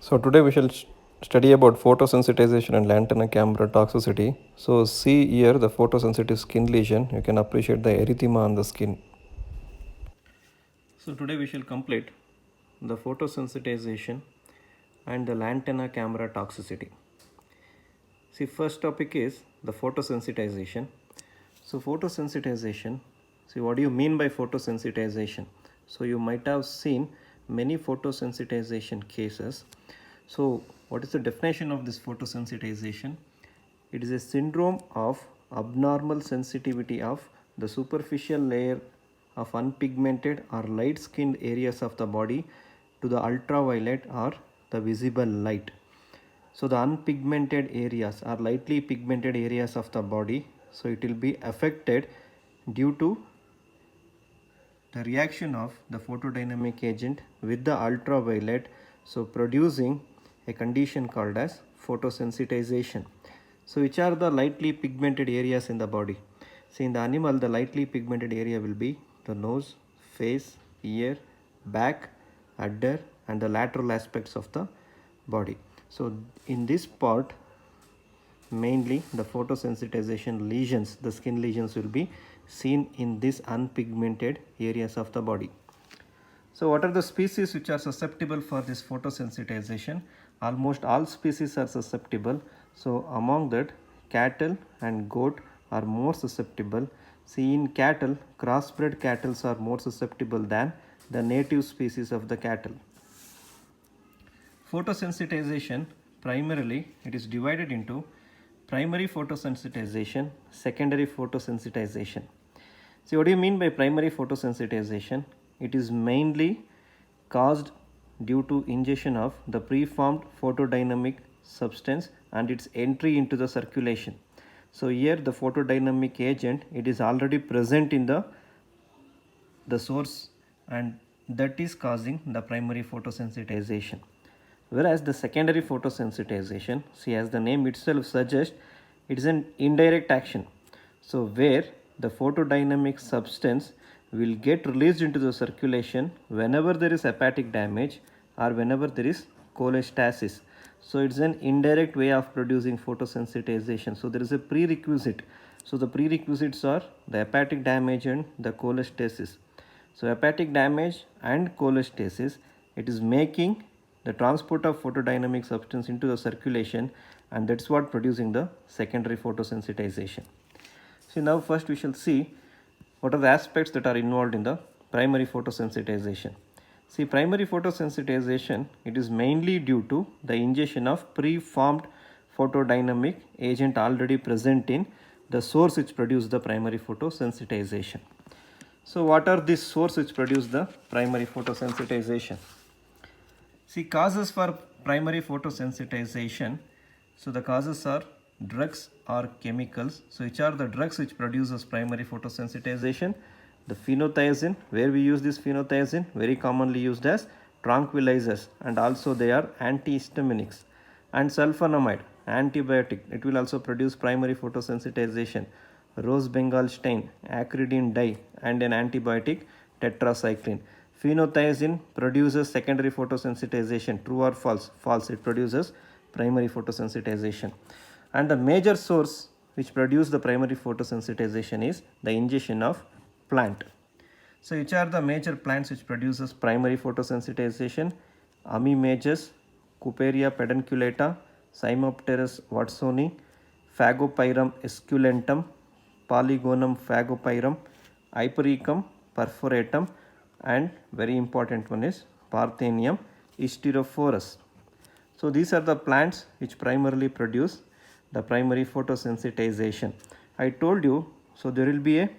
So today we shall study about photosensitization and lantana camera toxicity. So see here the photosensitive skin lesion. You can appreciate the erythema on the skin. So today we shall complete the photosensitization and the lantana camera toxicity. See, first topic is the photosensitization. So photosensitization, see what do you mean by photosensitization? So you might have seen many photosensitization cases. So what is the definition of this photosensitization? It is a syndrome of abnormal sensitivity of the superficial layer of unpigmented or light skinned areas of the body to the ultraviolet or the visible light. So the unpigmented areas are lightly pigmented areas of the body, so it will be affected due to the reaction of the photodynamic agent with the ultraviolet, so producing a condition called as photosensitization. So which are the lightly pigmented areas in the body? See, in the animal the lightly pigmented area will be the nose, face, ear, back, udder and the lateral aspects of the body. So in this part mainly the photosensitization lesions, the skin lesions will be seen in these unpigmented areas of the body. So what are the species which are susceptible for this photosensitization? Almost all species are susceptible. So among that, cattle and goat are more susceptible. See, in cattle, crossbred cattle are more susceptible than the native species of the cattle. Photosensitization, primarily it is divided into primary photosensitization, secondary photosensitization. See, what do you mean by primary photosensitization? It is mainly caused due to ingestion of the preformed photodynamic substance and its entry into the circulation. So here the photodynamic agent, it is already present in the source and that is causing the primary photosensitization. Whereas the secondary photosensitization, see, as the name itself suggests, it is an indirect action. So where the photodynamic substance will get released into the circulation whenever there is hepatic damage or whenever there is cholestasis. So it's an indirect way of producing photosensitization. So there is a prerequisite. So the prerequisites are the hepatic damage and the cholestasis. So hepatic damage and cholestasis, it is making the transport of photodynamic substance into the circulation and that's what producing the secondary photosensitization. So now first we shall see what are the aspects that are involved in the primary photosensitization. See, primary photosensitization, it is mainly due to the ingestion of preformed photodynamic agent already present in the source which produce the primary photosensitization. So what are these sources which produce the primary photosensitization? See, causes for primary photosensitization. So the causes are drugs or chemicals. So which are the drugs which produces primary photosensitization? The phenothiazine, where we use this phenothiazine, very commonly used as tranquilizers and also they are antihistaminics. And sulfonamide, antibiotic, it will also produce primary photosensitization. Rose Bengal stain, acridine dye and an antibiotic tetracycline. Phenothiazine produces secondary photosensitization. True or false? False. It produces primary photosensitization. And the major source which produce the primary photosensitization is the ingestion of plant. So which are the major plants which produces primary photosensitization? Amimagus, Couperia pedunculata, Cymopteris watsoni, Phagopyrum esculentum, Polygonum phagopyrum, Hypericum perforatum and very important one is Parthenium hysterophorus. So these are the plants which primarily produce the primary photosensitization. I told you, so there will be a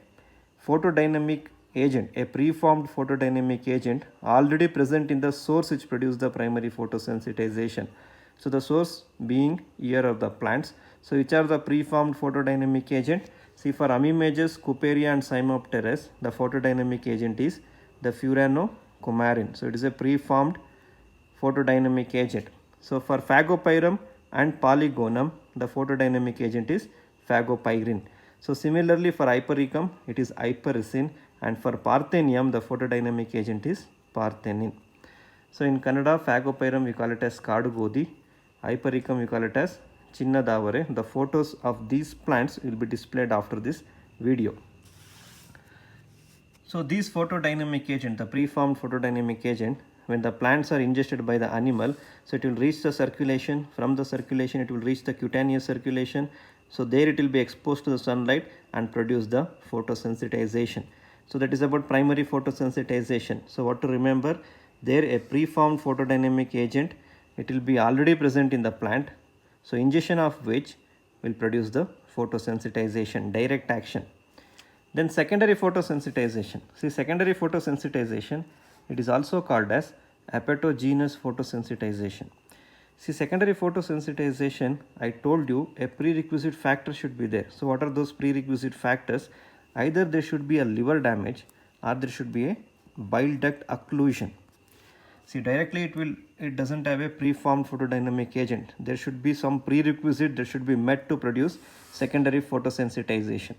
photodynamic agent, a preformed photodynamic agent already present in the source which produce the primary photosensitization. So the source being here of the plants. So which are the preformed photodynamic agent? See, for Amimagus, Couperia and Cymopteris, the photodynamic agent is the furanocoumarin. So it is a preformed photodynamic agent. So for Phagopyrum and Polygonum, the photodynamic agent is phagopyrin. So similarly for Hypericum, it is hypericin and for Parthenium, the photodynamic agent is parthenin. So in Kannada, Phagopyrum we call it as Kadu Godi, Hypericum we call it as Chinna Davare. The photos of these plants will be displayed after this video. So these photodynamic agent, the preformed photodynamic agent, when the plants are ingested by the animal, so it will reach the circulation. From the circulation it will reach the cutaneous circulation. So there it will be exposed to the sunlight and produce the photosensitization. So that is about primary photosensitization. So what to remember, there a preformed photodynamic agent, it will be already present in the plant. So ingestion of which will produce the photosensitization, direct action. Then secondary photosensitization. See, secondary photosensitization, it is also called as apoptogenous photosensitization. See, secondary photosensitization, I told you a prerequisite factor should be there. So what are those prerequisite factors? Either there should be a liver damage or there should be a bile duct occlusion. See, directly it doesn't have a preformed photodynamic agent. There should be some prerequisite that should be met to produce secondary photosensitization.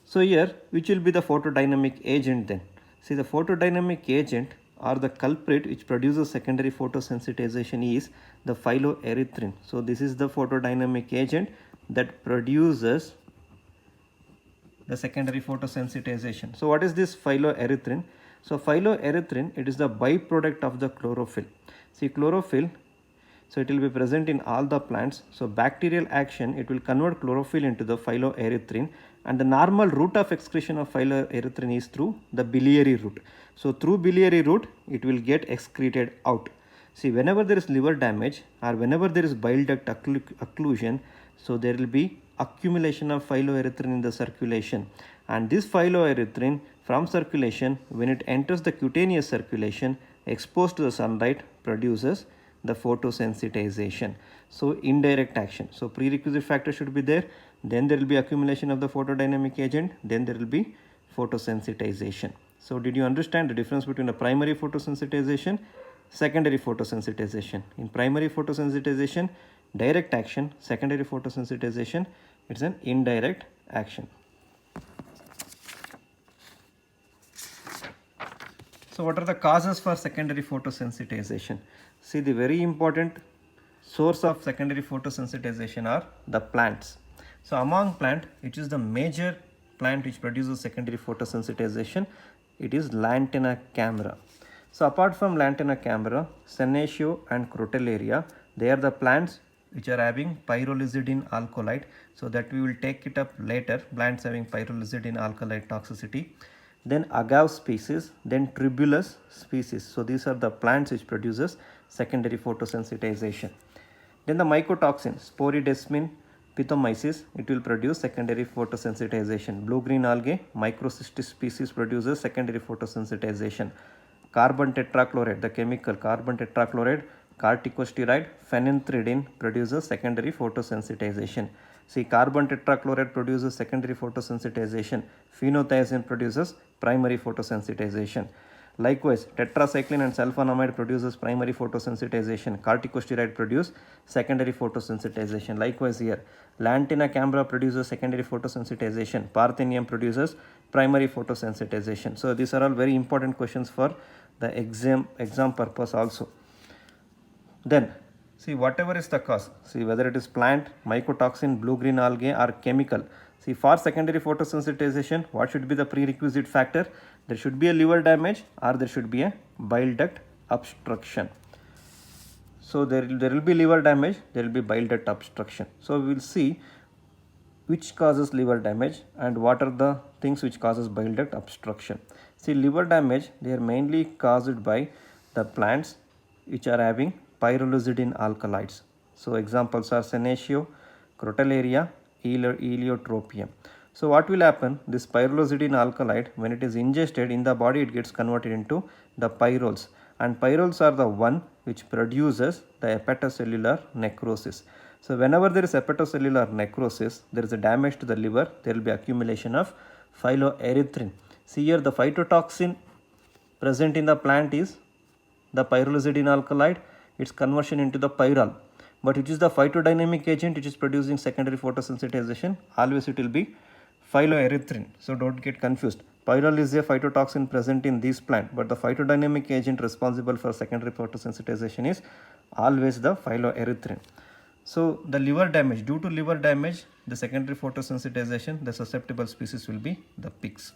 So here, which will be the photodynamic agent then? See, the photodynamic agent or the culprit which produces secondary photosensitization is the phyloerythrin. So this is the photodynamic agent that produces the secondary photosensitization. So what is this phyloerythrin? So phyloerythrin, it is the byproduct of the chlorophyll. See, chlorophyll, so it will be present in all the plants. So bacterial action, it will convert chlorophyll into the phyloerythrin, and the normal route of excretion of phyloerythrin is through the biliary route. So through biliary route, it will get excreted out. See, whenever there is liver damage or whenever there is bile duct occlusion, so there will be accumulation of phyloerythrin in the circulation, and this phyloerythrin from circulation, when it enters the cutaneous circulation exposed to the sunlight, produces the photosensitization. So indirect action. So prerequisite factor should be there, then there will be accumulation of the photodynamic agent, then there will be photosensitization. So did you understand the difference between a primary photosensitization, secondary photosensitization? In primary photosensitization, direct action. Secondary photosensitization, it's an indirect action. So what are the causes for secondary photosensitization? See, the very important source of secondary photosensitization are the plants. So among plant, which is the major plant which produces secondary photosensitization, it is Lantana camera. So apart from Lantana camera, Senecio and Crotalaria, they are the plants which are having pyrrolizidine alkaloid. So that we will take it up later, plants having pyrrolizidine alkaloid toxicity. Then agave species, then tribulus species. So these are the plants which produces secondary photosensitization. Then the mycotoxin, Sporidesmin pithomyces, it will produce secondary photosensitization. Blue-green algae, Microcystis species produces secondary photosensitization. Carbon tetrachloride, the chemical carbon tetrachloride, corticosteroid, phenanthridine produces secondary photosensitization. See, carbon tetrachloride produces secondary photosensitization. Phenothiazine produces primary photosensitization. Likewise, tetracycline and sulfonamide produces primary photosensitization. Corticosteroid produce secondary photosensitization. Likewise here, Lantana cambra produces secondary photosensitization. Parthenium produces primary photosensitization. So these are all very important questions for the exam purpose also. Then see, whatever is the cause, see whether it is plant, mycotoxin, blue-green algae or chemical. See, for secondary photosensitization, what should be the prerequisite factor? There should be a liver damage or there should be a bile duct obstruction. So there will be liver damage, there will be bile duct obstruction. So we will see which causes liver damage and what are the things which causes bile duct obstruction. See, liver damage, they are mainly caused by the plants which are having pyrrolizidine alkaloids. So examples are Senecio, Crotalaria, Eleutropium. So what will happen? This pyrrolizidine alkaloid, when it is ingested in the body, it gets converted into the pyrroles, and pyrroles are the one which produces the hepatocellular necrosis. So whenever there is hepatocellular necrosis, there is a damage to the liver, there will be accumulation of phyloerythrin. See here, the phytotoxin present in the plant is the pyrrolizidine alkaloid, its conversion into the pyrrole. But which is the phytodynamic agent which is producing secondary photosensitization? Always it will be phytoerythrin. So don't get confused. Pyrrole is a phytotoxin present in this plant, but the phytodynamic agent responsible for secondary photosensitization is always the phytoerythrin. So the liver damage, due to liver damage, the secondary photosensitization, the susceptible species will be the pigs.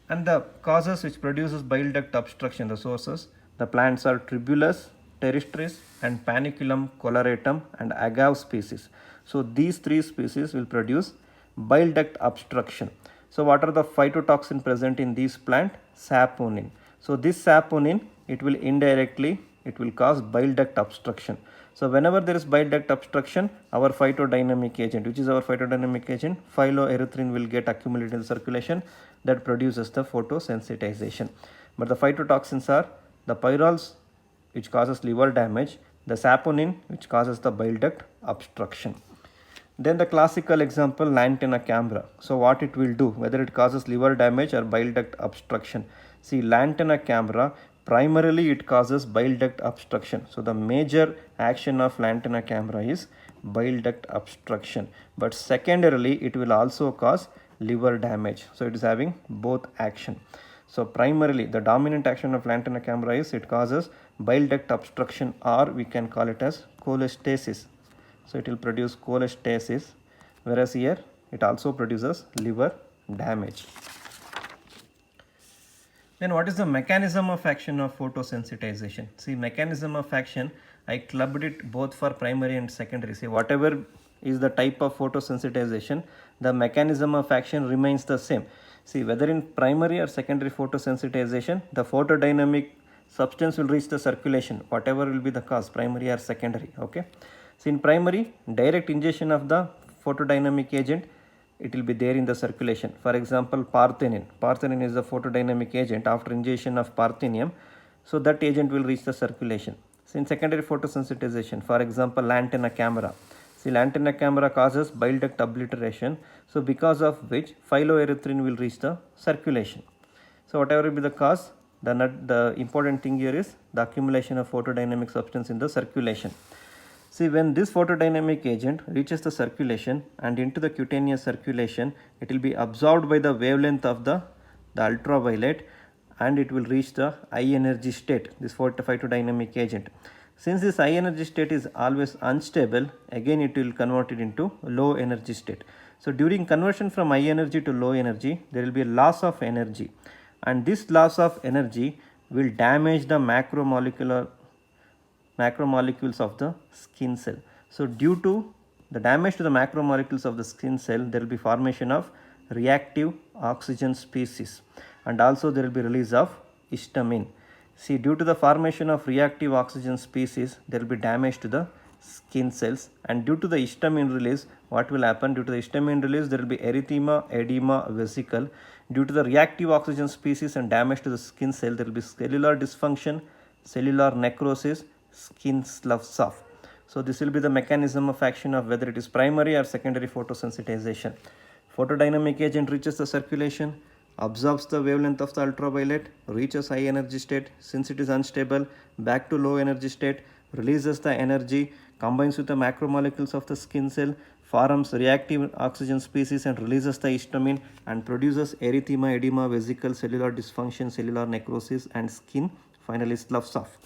And the causes which produces bile duct obstruction, the sources, the plants are Tribulus terrestris and Paniculum coloratum and agave species. So these three species will produce bile duct obstruction. So what are the phytotoxin present in this plant? Saponin. So this saponin, it will indirectly, it will cause bile duct obstruction. So whenever there is bile duct obstruction, our phytodynamic agent, which is our phytodynamic agent, phytoerythrin will get accumulated in the circulation that produces the photosensitization. But the phytotoxins are the pyrroles, which causes liver damage, the saponin, which causes the bile duct obstruction. Then the classical example, Lantana cambra. So what it will do, whether it causes liver damage or bile duct obstruction. See, Lantana cambra, primarily it causes bile duct obstruction. So the major action of Lantana cambra is bile duct obstruction. But secondarily, it will also cause liver damage. So it is having both action. So primarily, the dominant action of Lantana cambra is it causes bile duct obstruction, or we can call it as cholestasis. So it will produce cholestasis, whereas here it also produces liver damage. Then what is the mechanism of action of photosensitization? See, mechanism of action, I clubbed it both for primary and secondary. See, whatever is the type of photosensitization, the mechanism of action remains the same. See, whether in primary or secondary photosensitization, the photodynamic substance will reach the circulation, whatever will be the cause, primary or secondary. Okay. So in primary, direct ingestion of the photodynamic agent, it will be there in the circulation. For example, parthenin. Parthenin is the photodynamic agent. After ingestion of parthenium, so that agent will reach the circulation. So in secondary photosensitization, for example, Lantana cambra. See, Lantana cambra causes bile duct obliteration. So because of which phytoerythrin will reach the circulation. So whatever will be the cause, the important thing here is the accumulation of photodynamic substance in the circulation. See, when this photodynamic agent reaches the circulation and into the cutaneous circulation, it will be absorbed by the wavelength of the ultraviolet, and it will reach the high energy state, this photodynamic agent. Since this high energy state is always unstable, again it will convert it into low energy state. So during conversion from high energy to low energy, there will be a loss of energy, and this loss of energy will damage the macromolecules of the skin cell. So due to the damage to the macromolecules of the skin cell, there will be formation of reactive oxygen species, and also there will be release of histamine. See, due to the formation of reactive oxygen species, there will be damage to the skin cells, and due to the histamine release, what will happen? Due to the histamine release, there will be erythema, edema, vesicle. Due to the reactive oxygen species and damage to the skin cell, there will be cellular dysfunction, cellular necrosis, skin sloughs off. So this will be the mechanism of action of whether it is primary or secondary photosensitization. Photodynamic agent reaches the circulation, absorbs the wavelength of the ultraviolet, reaches high energy state. Since it is unstable, back to low energy state, releases the energy, combines with the macromolecules of the skin cell, forms reactive oxygen species and releases the histamine, and produces erythema, edema, vesicle, cellular dysfunction, cellular necrosis, and skin finally sloughs off.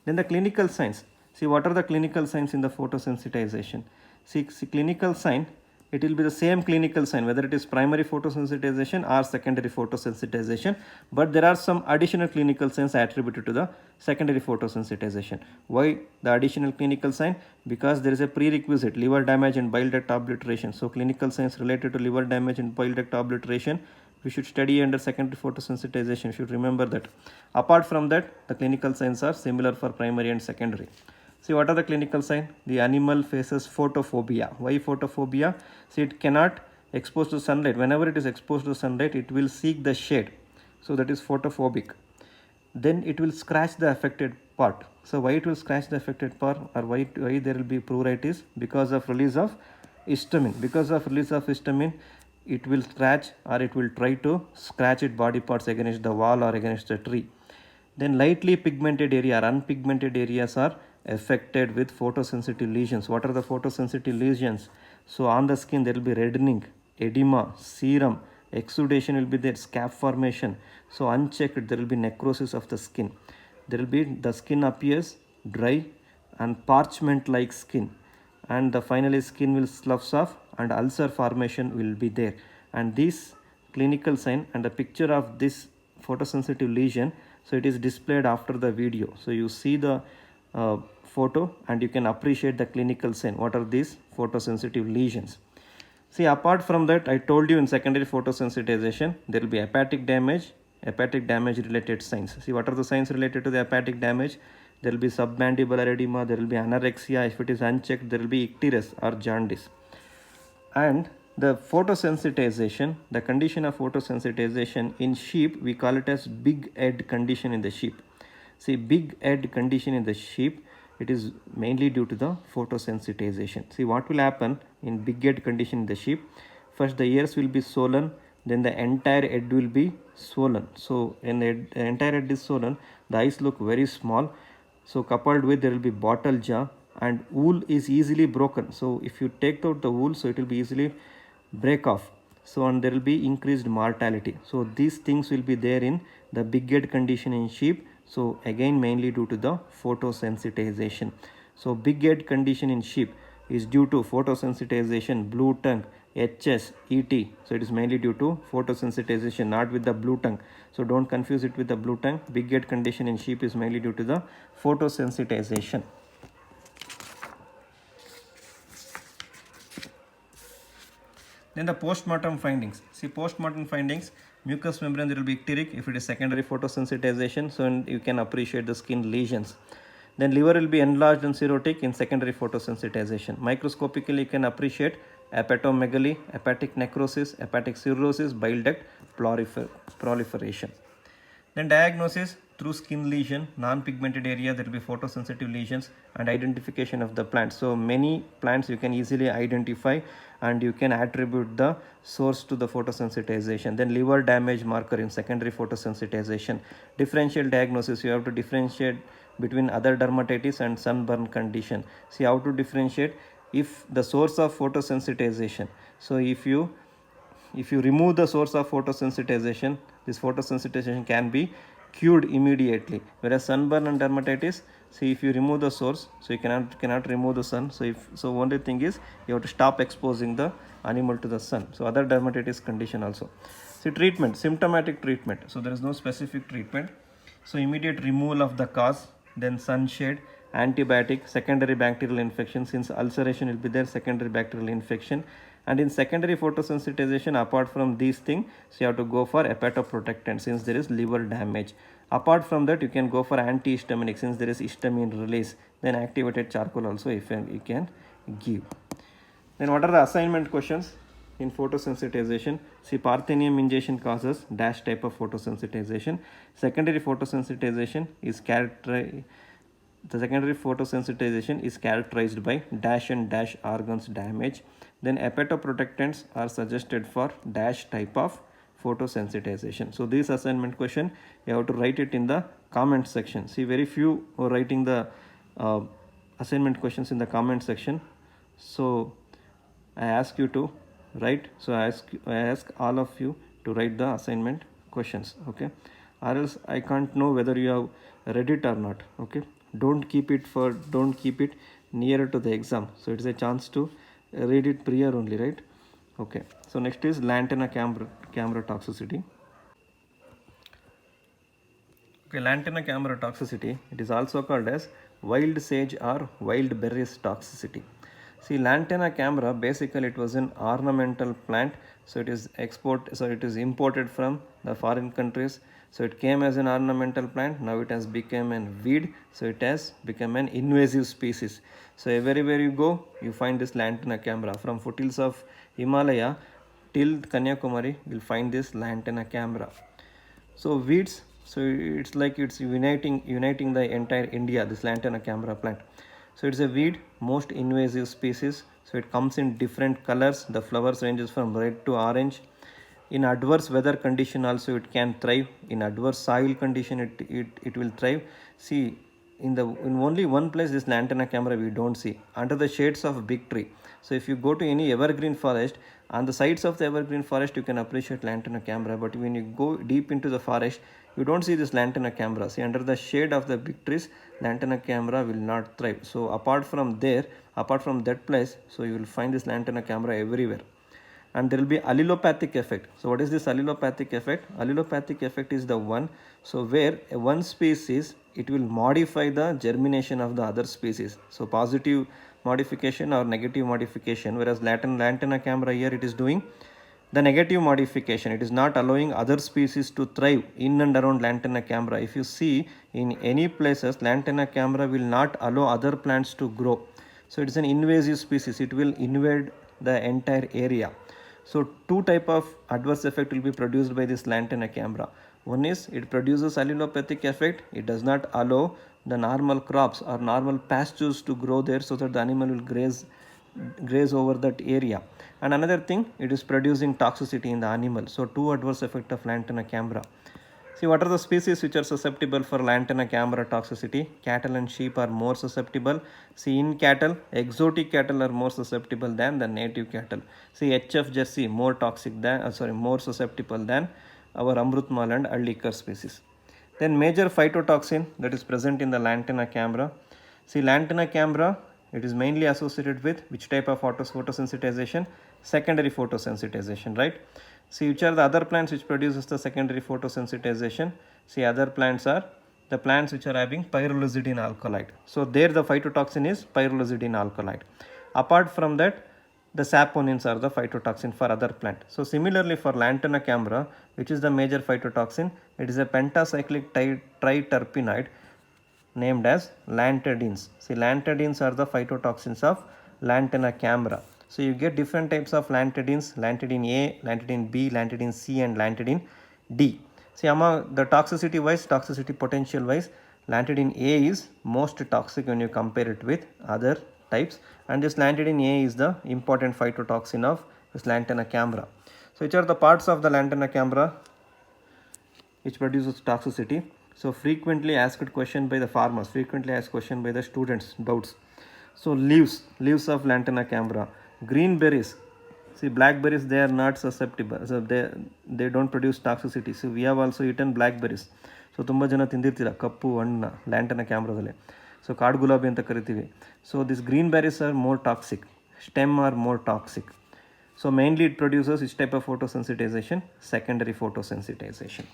Then the clinical signs. See, what are the clinical signs in the photosensitization? See clinical sign, it will be the same clinical sign whether it is primary photosensitization or secondary photosensitization, but there are some additional clinical signs attributed to the secondary photosensitization. Why the additional clinical sign? Because there is a prerequisite, liver damage and bile duct obliteration. So clinical signs related to liver damage and bile duct obliteration, we should study under secondary photosensitization. You should remember that. Apart from that, the clinical signs are similar for primary and secondary. See, what are the clinical signs? The animal faces photophobia. Why photophobia? See, it cannot expose to sunlight. Whenever it is exposed to sunlight, it will seek the shade. So that is photophobic. Then it will scratch the affected part. So why it will scratch the affected part, or why there will be pruritus? Because of release of histamine. Because of release of histamine, it will scratch, or it will try to scratch its body parts against the wall or against the tree. Then lightly pigmented area or unpigmented areas are affected with photosensitive lesions. What are the photosensitive lesions? So on the skin there will be reddening, edema, serum, exudation will be there, scab formation. So unchecked, there will be necrosis of the skin. There will be, the skin appears dry and parchment like skin, and the finally skin will sloughs off and ulcer formation will be there. And this clinical sign and the picture of this photosensitive lesion, so it is displayed after the video. So you see the photo and you can appreciate the clinical sign. What are these photosensitive lesions? See, apart from that, I told you in secondary photosensitization, there will be hepatic damage related signs. See, what are the signs related to the hepatic damage? There will be submandibular edema, there will be anorexia. If it is unchecked, there will be icterus or jaundice. And the photosensitization, the condition of photosensitization in sheep, we call it as big head condition in the sheep. See, big head condition in the sheep, it is mainly due to the photosensitization. See, what will happen in big head condition in the sheep? First, the ears will be swollen, then the entire head will be swollen. So when the entire head is swollen, the eyes look very small. So coupled with, there will be bottle jaw, and wool is easily broken. So if you take out the wool, so it will be easily break off. So and there will be increased mortality. So these things will be there in the big head condition in sheep. So again, mainly due to the photosensitization. So big head condition in sheep is due to photosensitization, blue tongue, HS, ET. So it is mainly due to photosensitization, not with the blue tongue. So don't confuse it with the blue tongue. Big head condition in sheep is mainly due to the photosensitization. Then the post-mortem findings. See, post-mortem findings, mucous membrane, there will be icteric if it is secondary photosensitization. So you can appreciate the skin lesions. Then liver will be enlarged and cirrhotic in secondary photosensitization. Microscopically, you can appreciate hepatomegaly, hepatic necrosis, hepatic cirrhosis, bile duct proliferation. Then diagnosis through skin lesion, non-pigmented area, there will be photosensitive lesions, and identification of the plant. So many plants you can easily identify and you can attribute the source to the photosensitization. Then liver damage marker in secondary photosensitization. Differential diagnosis, you have to differentiate between other dermatitis and sunburn condition. See how to differentiate if the source of photosensitization. So if you remove the source of photosensitization, this photosensitization can be cured immediately. Whereas sunburn and dermatitis, see, if you remove the source, so you cannot remove the sun. So only thing is you have to stop exposing the animal to the sun. So other dermatitis condition also. See, treatment, symptomatic treatment. So there is no specific treatment. So immediate removal of the cause, then sunshade, antibiotic, secondary bacterial infection. Since ulceration will be there, secondary bacterial infection. And in secondary photosensitization, apart from these things, so you have to go for hepatoprotectant since there is liver damage. Apart from that, you can go for antihistaminic since there is histamine release. Then activated charcoal also if you can give. Then what are the assignment questions in photosensitization? See, Parthenium ingestion causes dash type of photosensitization. Secondary photosensitization is the secondary photosensitization is characterized by dash and dash organs damage. Then hepatoprotectants are suggested for dash type of photosensitization. So this assignment question, you have to write it in the comment section. See, very few are writing the assignment questions in the comment section. So I ask you to write. So I ask all of you to write the assignment questions. Okay, or else I can't know whether you have read it or not. Okay, don't keep it nearer to the exam. So it's a chance to read it prior only, right? Okay, so next is lantana camera toxicity. Okay, lantana camera toxicity, it is also called as wild sage or wild berries toxicity. See, lantana camera, basically it was an ornamental plant. So it is imported from the foreign countries. So it came as an ornamental plant. Now it has become a weed. So it has become an invasive species. So everywhere you go, you find this lantana camera. From foothills of Himalaya till Kanyakumari, you'll find this lantana camera. So weeds, so it's like it's uniting the entire India, this lantana camera plant. So it's a weed, most invasive species. So it comes in different colors. The flowers ranges from red to orange. In adverse weather condition also it can thrive. In adverse soil condition it will thrive. See, in only one place this lantana camera we don't see, under the shades of big tree. So if you go to any evergreen forest, on the sides of the evergreen forest you can appreciate lantana camera, but when you go deep into the forest you don't see this lantana camera. See, under the shade of the big trees lantana camera will not thrive. So apart from that place, so you will find this lantana camera everywhere. And there will be allelopathic effect. So what is this allelopathic effect? Allelopathic effect is the one, so where one species, it will modify the germination of the other species. So positive modification or negative modification, whereas lantana camera here it is doing the negative modification. It is not allowing other species to thrive in and around lantana camera. If you see in any places, lantana camera will not allow other plants to grow. So it is an invasive species, it will invade the entire area. So two type of adverse effect will be produced by this lantana camera. One is it produces allelopathic effect. It does not allow the normal crops or normal pastures to grow there, so that the animal will graze over that area. And another thing, it is producing toxicity in the animal. So two adverse effect of lantana camera. See, what are the species which are susceptible for lantana camera toxicity? Cattle and sheep are more susceptible. See, in cattle, exotic cattle are more susceptible than the native cattle. See, HF Jersey more toxic than, more susceptible than our Amrutmal and Allikar species. Then major phytotoxin that is present in the lantana camera. See, lantana camera, it is mainly associated with which type of photosensitization? Secondary photosensitization, right? See, which are the other plants which produces the secondary photosensitization? See, other plants are the plants which are having pyrrolizidine alkaloid. So there the phytotoxin is pyrrolizidine alkaloid. Apart from that, the saponins are the phytotoxin for other plant. So similarly for lantana camera, which is the major phytotoxin? It is a pentacyclic triterpenoid named as lanthidines. See, lanthidines are the phytotoxins of lantana camera. So you get different types of lanthidines: lanthidine A, lanthidine B, lanthidine C, and lanthidine D. See, among the toxicity wise, toxicity potential wise, lanthidine A is most toxic when you compare it with other types, and this lanthidine A is the important phytotoxin of this lantana camera. So which are the parts of the lantana camera which produces toxicity? So frequently asked question by the farmers, frequently asked question by the students, doubts. So leaves of lantana camera, green berries. See, blackberries, they are not susceptible, so they don't produce toxicity. So we have also eaten blackberries. So ತುಂಬ ಜನ ತಿಂದಿರ್ತೀರ ಕಪ್ಪು ಹಣ್ಣು ಲ್ಯಾಂಟನ ಕ್ಯಾಮ್ರಾದಲ್ಲಿ. So ಕಾಡು ಗುಲಾಬಿ ಅಂತ ಕರಿತೀವಿ. So these green berries are more toxic, stem are more toxic. So mainly it produces which type of photosensitization? Secondary photosensitization.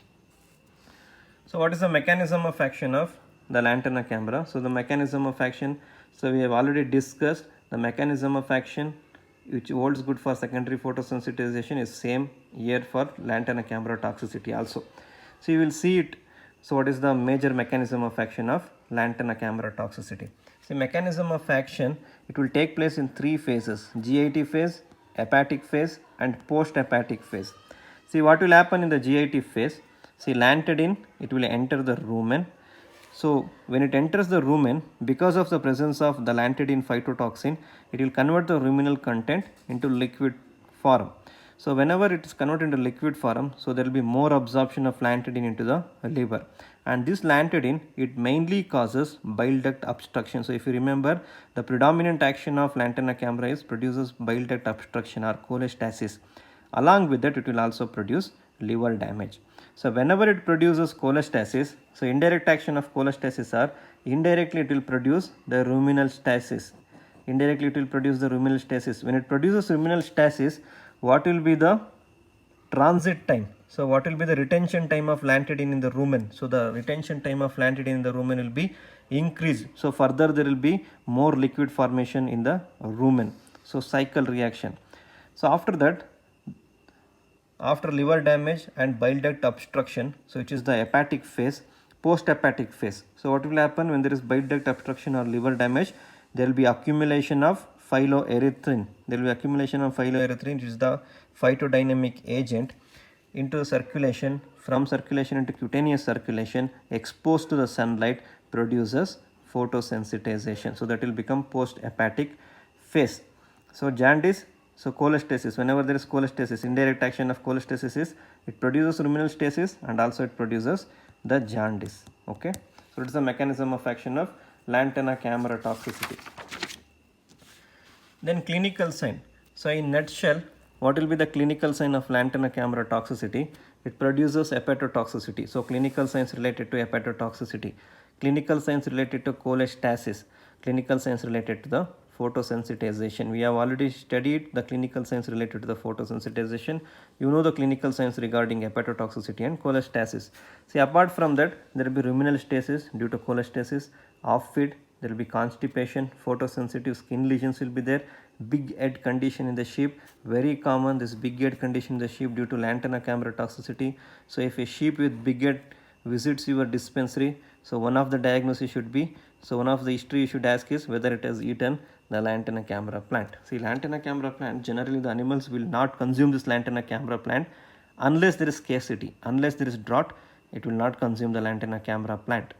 So what is the mechanism of action of the lantana camera? So the mechanism of action, so we have already discussed the mechanism of action which holds good for secondary photosensitization is same here for lantana camera toxicity also. So you will see it. So what is the major mechanism of action of lantana camera toxicity? So mechanism of action, it will take place in three phases: GIT phase, hepatic phase, and post-hepatic phase. See, what will happen in the GIT phase? See, lanthidine, it will enter the rumen. So when it enters the rumen, because of the presence of the lanthidine phytotoxin, it will convert the ruminal content into liquid form. So whenever it is converted into liquid form, so there will be more absorption of lanthidine into the liver. And this lanthidine, it mainly causes bile duct obstruction. So if you remember, the predominant action of lantana camera is produces bile duct obstruction or cholestasis. Along with that, it will also produce liver damage. So whenever it produces cholestasis, so indirect action of cholestasis are, indirectly it will produce the ruminal stasis. Indirectly it will produce the ruminal stasis. When it produces ruminal stasis, what will be the transit time? So what will be the retention time of lanthidine in the rumen? So the retention time of lanthidine in the rumen will be increased. So further there will be more liquid formation in the rumen. So cycle reaction. So after that, after liver damage and bile duct obstruction, so which is the hepatic phase, post-hepatic phase. So what will happen when there is bile duct obstruction or liver damage? There will be accumulation of phyloerythrin. There will be accumulation of phyloerythrin, which is the phytodynamic agent, into circulation. From circulation into cutaneous circulation, exposed to the sunlight, produces photosensitization. So that will become post-hepatic phase. So jaundice. So cholestasis, whenever there is cholestasis, indirect action of cholestasis is it produces ruminal stasis and also it produces the jaundice. Okay. So So it is the mechanism of action of lantana camera toxicity. Then clinical sign. So in nutshell, what will be the clinical sign of lantana camera toxicity? It produces hepatotoxicity. So clinical signs related to hepatotoxicity, clinical signs related to cholestasis, clinical signs related to the photosensitization. We have already studied the clinical signs related to the photosensitization. You know the clinical signs regarding hepatotoxicity and cholestasis. See, apart from that, there will be ruminal stasis due to cholestasis, off feed, there will be constipation, photosensitive skin lesions will be there, big head condition in the sheep, very common this big head condition in the sheep due to lantana camera toxicity. So if a sheep with big head visits your dispensary, so one of the diagnosis should be, so one of the history you should ask is whether it has eaten the lantana camera plant. See, lantana camera plant, generally the animals will not consume this lantana camera plant unless there is scarcity, unless there is drought, it will not consume the lantana camera plant.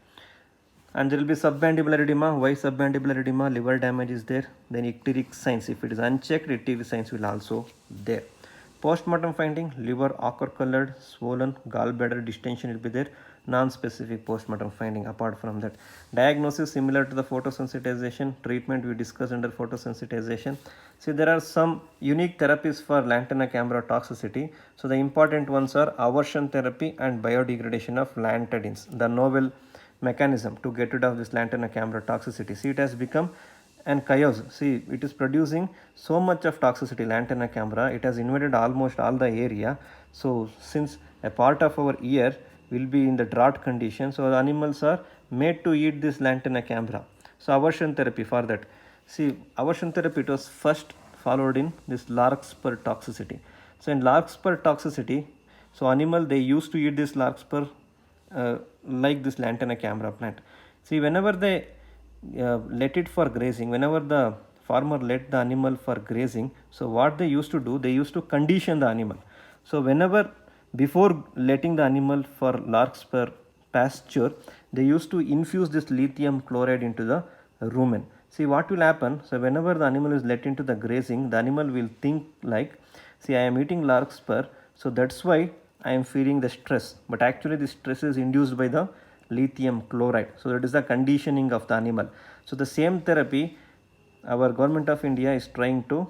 And there will be submandibular edema. Why submandibular edema? Liver damage is there. Then icteric signs, if it is unchecked, icteric signs will also there. Postmortem finding, liver ochre colored, swollen, gallbladder distension will be there. Non-specific postmortem finding apart from that. Diagnosis similar to the photosensitization. Treatment we discussed under photosensitization. See, there are some unique therapies for lantana camera toxicity. So the important ones are aversion therapy and biodegradation of lantadines. The novel mechanism to get rid of this lantana camera toxicity. See, it has become an chaos. See, it is producing so much of toxicity, lantana camera, it has invaded almost all the area. So since a part of our ear will be in the drought condition, so the animals are made to eat this lantana camera. So aversion therapy for that. See, aversion therapy, it was first followed in this larkspur toxicity. So in larkspur toxicity, so animal they used to eat this larkspur like this lantana camera plant. See, whenever they let it for grazing, whenever the farmer let the animal for grazing, so what they used to do, they used to condition the animal. So whenever before letting the animal for larkspur pasture, they used to infuse this lithium chloride into the rumen. See, what will happen? So whenever the animal is let into the grazing, the animal will think like, see, I am eating larkspur, so that's why I am feeling the stress, but actually the stress is induced by the lithium chloride. So that is the conditioning of the animal. So the same therapy our government of India is trying to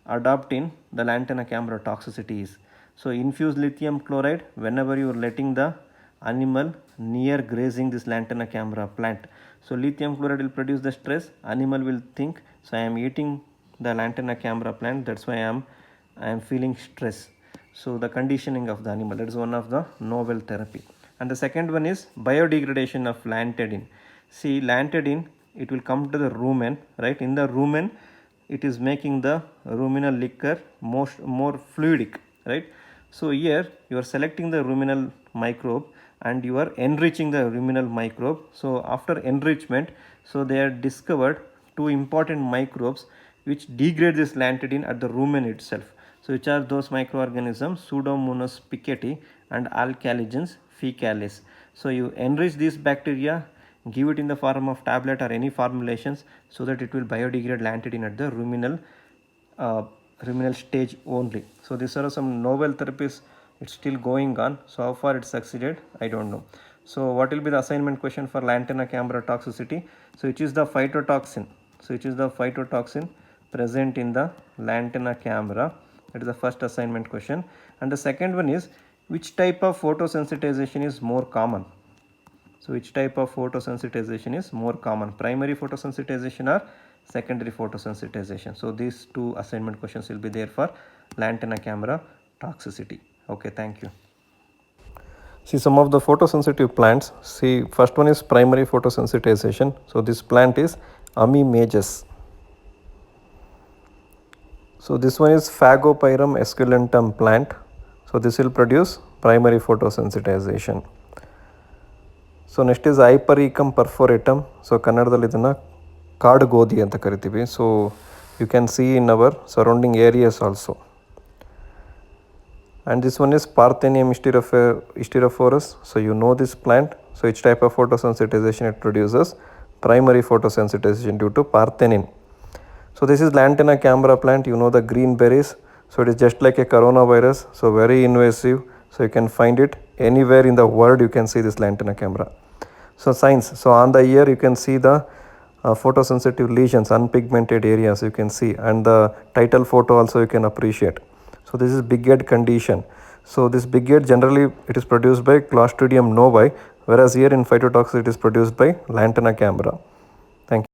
adopt in the lantana camera toxicities. So infuse lithium chloride whenever you are letting the animal near grazing this lantana camera plant. So lithium chloride will produce the stress, animal will think, so I am eating the lantana camera plant, that's why I am feeling stress. So the conditioning of the animal, that is one of the novel therapy. And the second one is biodegradation of lantadine. See, lantadine, it will come to the rumen, right? In the rumen, it is making the ruminal liquor more fluidic, right? So here you are selecting the ruminal microbe and you are enriching the ruminal microbe. So after enrichment, so they are discovered two important microbes which degrade this lantadine at the rumen itself. So which are those microorganisms? Pseudomonas piketty and Alcaligens faecalis. So you enrich these bacteria, give it in the form of tablet or any formulations so that it will biodegrade lantadine at the ruminal stage only. So these are some novel therapies, it's still going on. So how far it succeeded, I don't know. So what will be the assignment question for lantana camera toxicity? So which is the phytotoxin? So which is the phytotoxin present in the lantana camera? That is the first assignment question. And the second one is, which type of photosensitization is more common? So which type of photosensitization is more common? Primary photosensitization or secondary photosensitization? So these two assignment questions will be there for lantana camera toxicity. Okay, thank you. See some of the photosensitive plants. See, first one is primary photosensitization. So this plant is Amimagus. So this one is Phagopyrum esculentum plant. So this will produce primary photosensitization. So next is Hypericum perforatum. So Kannadalli idanna kaadu ಗೋಧಿ ಅಂತ ಕರಿತೀವಿ. So you can see in our surrounding areas also. And this one is Parthenium hysterophorus. So you know this plant. So which type of photosensitization it produces? Primary photosensitization due to Parthenin. So this is lantana camera plant. You know the green berries. So it is just like a coronavirus. So very invasive. So you can find it anywhere in the world. You can see this lantana camera. So signs. So on the ear you can see the photosensitive lesions, unpigmented areas you can see, and the title photo also you can appreciate. So this is big head condition. So this big head generally it is produced by Clostridium novae, whereas here in phytotox it is produced by Lantana camera. Thank you.